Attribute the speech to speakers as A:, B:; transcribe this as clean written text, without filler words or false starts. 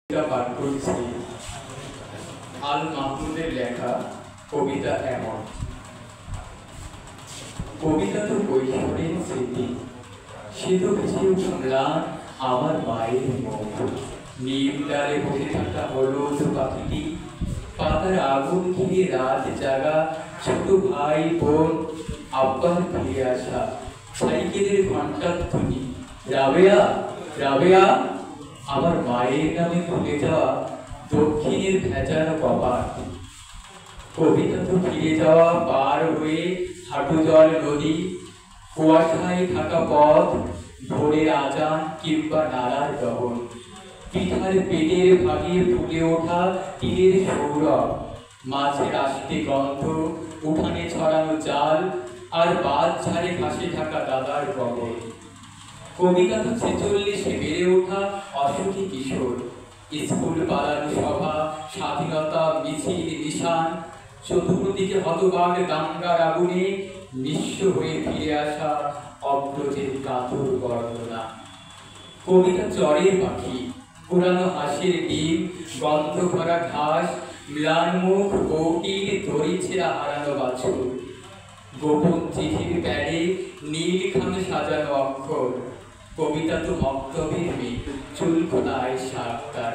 A: পাঠ করছি আল মাহমুদের লেখা কবিতা এমন। কবিতা তো কৈশোরের স্মৃতি, সে তো ভেসে উঠলাম আমার মায়ের মুখ। নিম ডালে বসে থাকা হলুদ পাখিটি, পাতার আগুন ঘিরে রাত জাগা ছোট ভাই বোন, আব্বার ফিরে আসা, সাইকেলের ঘন্টার ধ্বনি, রাবেয়া রাবেয়া, আমার মায়ের নামে খুলে যাওয়া দক্ষিণের ভেজানো কপাট। কবিতা তো ফিরে যাওয়া পার হয়ে হাঁটু জল নদী, কুয়াশায় থাকা পথ, ভোরের আজান কিংবা নালার দহন, পিঠার পেটের ভাগে ফুটে ওঠা তীরের সৌরভ, মাছের আসতে গন্ধ, উঠানে ছড়ানো জাল, আর বাদ ঝাড়ে ঘাসে থাকা দাদার কবর। কবিতা তো 46-এ বেড়ে ওঠা অসুখী কিশোর, স্কুল পালানো সভা, স্বাধীনতা মিছিল নিশান, চতুর্দিকে হতবাক দাঙ্গার আগুনে নিঃস্ব হয়ে ফিরে আসা অগ্রজের কাতর বর্ণনা। কবিতা চরের পাখি, পুরানো হাসির ডিম, গন্ধ ভরা ঘাস, ম্লান মুখ বউটির দড়ি ছেঁড়া হারানো বাছুর, গোপন চিঠির প্যাডে নীল খামে সাজানো অক্ষর। কবিতা তো মক্তবের মেয়ে, চুল খোলা আয়েশা আক্তার।